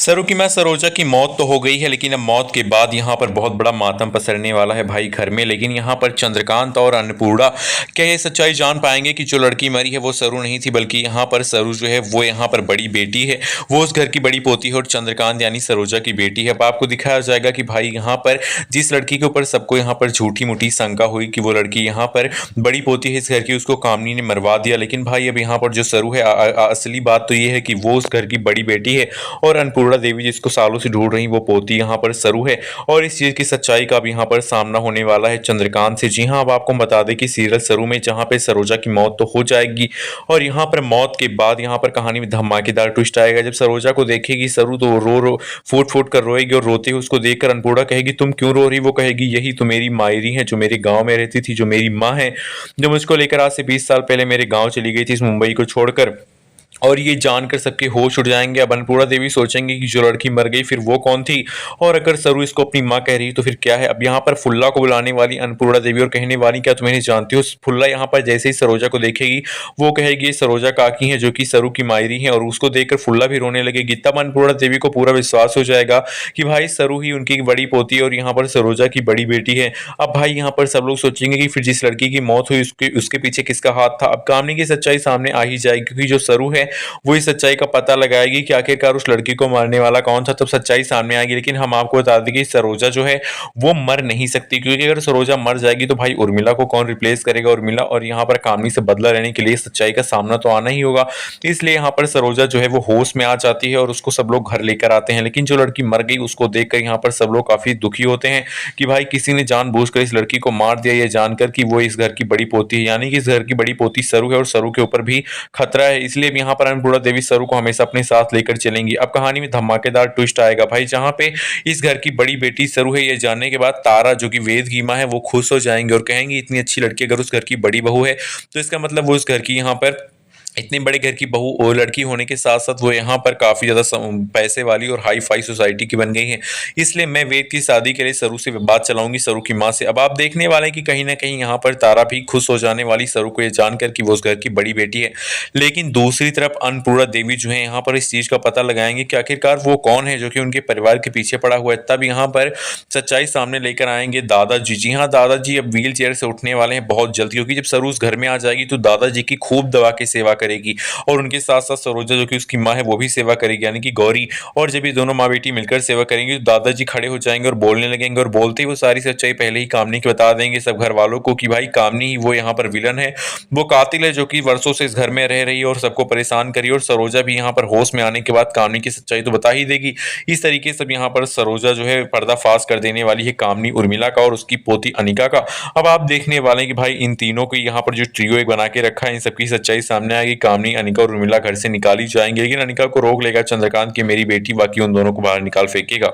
सरू की मां सरोजा की मौत तो हो गई है, लेकिन अब मौत के बाद यहाँ पर बहुत बड़ा मातम पसरने वाला है भाई घर में। लेकिन यहाँ पर चंद्रकांत और अन्नपूर्णा क्या ये सच्चाई जान पाएंगे कि जो लड़की मरी है वो सरू नहीं थी, बल्कि यहाँ पर सरू जो है वो यहाँ पर बड़ी बेटी है, वो उस घर की बड़ी पोती है और चंद्रकांत यानी सरोजा की बेटी है। अब आपको दिखाया जाएगा कि भाई यहाँ पर जिस लड़की के ऊपर सबको यहाँ पर झूठी मूठी शंका हुई कि वो लड़की यहाँ पर बड़ी पोती है इस घर की, उसको कामनी ने मरवा दिया। लेकिन भाई अब यहाँ पर जो सरू है असली बात तो ये है कि वो उस घर की बड़ी बेटी है और अन्नपूर्णा देवी जिसको सालों से ढूंढ रही वो पोती यहाँ पर सरू है। और इस चीज की सच्चाई का अब यहाँ पर सामना होने वाला है चंद्रकांत से। जी हाँ, अब आपको बता दें कि सीरियल सरू में जहाँ पे सरोजा की मौत तो हो जाएगी और यहाँ पर मौत के बाद यहाँ पर कहानी में धमाकेदार ट्विस्ट आएगा। जब सरोजा को देखेगी सरू तो रो रो फूट फूट कर रोएगी और रोते हुए उसको देखकर अन्नपूर्णा कहेगी तुम क्यों रो रही। वो कहेगी यही तो मेरी मायरी है जो मेरे गाँव में रहती थी, जो मेरी माँ है, जो मुझको लेकर आज से 20 साल पहले मेरे गाँव चली गई थी इस मुंबई को छोड़कर। और ये जानकर सबके होश उड़ जाएंगे। अब अन्नपूर्णा देवी सोचेंगे कि जो लड़की मर गई फिर वो कौन थी, और अगर सरू इसको अपनी माँ कह रही तो फिर क्या है। अब यहाँ पर फुल्ला को बुलाने वाली अन्नपूर्णा देवी और कहने वाली क्या तुम्हें जानती हो। फुल्ला यहाँ पर जैसे ही सरोजा को देखेगी वो कहेगी सरोजा काकी है जो कि सरू की मायरी है, और उसको देखकर फुल्ला भी रोने लगेगी। तब अन्नपूर्णा देवी को पूरा विश्वास हो जाएगा कि भाई सरू ही उनकी बड़ी पोती है और यहाँ पर सरोजा की बड़ी बेटी है। अब भाई यहाँ पर सब लोग सोचेंगे कि फिर जिस लड़की की मौत हुई उसके पीछे किसका हाथ था। अब कहानी की सच्चाई सामने आ ही जाएगी, क्योंकि जो सरू है वो इस सच्चाई का पता लगाएगी कि आखिरकार उस लड़की को मारने वाला कौन था। तब सच्चाई सामने आएगी। लेकिन हम आपको बता दें कि सरोजा जो है वो मर नहीं सकती, क्योंकि अगर सरोजा मर जाएगी तो भाई उर्मिला को कौन रिप्लेस करेगा। उर्मिला और यहाँ पर कामनी से बदला लेने के लिए सच्चाई का सामना तो आना ही होगा। इसलिए यहाँ पर सरोजा जो है वो होश में आ जाती है और उसको सब लोग घर लेकर आते हैं। लेकिन जो लड़की मर गई उसको देखकर यहाँ पर सब लोग काफी दुखी होते हैं कि भाई किसी ने जानबूझकर इस लड़की को मार दिया, ये जानकर कि वो इस घर की बड़ी पोती है, यानी कि इस घर की बड़ी पोती सरू है और सरू के ऊपर भी खतरा है। इसलिए यहाँ पर अन्नपूर्णा देवी सरू को हमेशा अपने साथ लेकर चलेंगी। अब कहानी में धमाकेदार ट्विस्ट आएगा भाई, जहां पे इस घर की बड़ी बेटी सरू है ये जानने के बाद तारा जो कि वेद की मां है वो खुश हो जाएंगे और कहेंगी इतनी अच्छी लड़की अगर उस घर की बड़ी बहू है तो इसका मतलब वो उस घर की यहाँ पर इतनी बड़े घर की बहू और लड़की होने के साथ साथ वो यहाँ पर काफी ज्यादा पैसे वाली और हाई फाई सोसाइटी की बन गई है। इसलिए मैं वेद की शादी के लिए सरू से बात चलाऊंगी, सरू की माँ से। अब आप देखने वाले हैं कि कहीं ना कहीं यहाँ पर तारा भी खुश हो जाने वाली सरू को ये जानकर कि वो उस घर की बड़ी बेटी है। लेकिन दूसरी तरफ अन्नपूर्णा देवी जो है यहाँ पर इस चीज का पता लगाएंगे कि आखिरकार वो कौन है जो कि उनके परिवार के पीछे पड़ा हुआ है। तब यहाँ पर सच्चाई सामने लेकर आएंगे दादाजी। जी हाँ, दादाजी अब व्हील चेयर से उठने वाले हैं बहुत जल्द, क्योंकि जब सरू उस घर में आ जाएगी तो दादाजी की खूब दवा की सेवा करेगी और उनके साथ साथ सरोजा जो कि उसकी माँ है वो भी सेवा करेगी, यानी कि गौरी। और जब ये दोनों माँ बेटी मिलकर सेवा करेंगे तो दादाजी खड़े हो जाएंगे और बोलने लगेंगे, और बोलते ही वो सारी सच्चाई पहले ही कामनी की बता देंगे सब घर वालों को कि भाई कामनी ही वो यहाँ पर विलन है, वो कातिल है जो कि वर्षों से इस घर में रह रही है और सबको परेशान करी। और सरोजा भी यहाँ पर होश में आने के बाद कामनी की सच्चाई तो बता ही देगी। इस तरीके से यहाँ पर सरोजा जो है पर्दाफाश कर देने वाली है कामनी उर्मिला का और उसकी पोती अनिका का। अब आप देखने वाले हैं कि भाई इन तीनों को यहाँ पर जो ट्रियो एक बना के रखा है इन सबकी सच्चाई सामने आएगी। कामनी अनिका और उर्मिला घर से निकाली जाएंगी, लेकिन अनिका को रोक लेगा चंद्रकांत की मेरी बेटी, बाकी उन दोनों को बाहर निकाल फेंकेगा।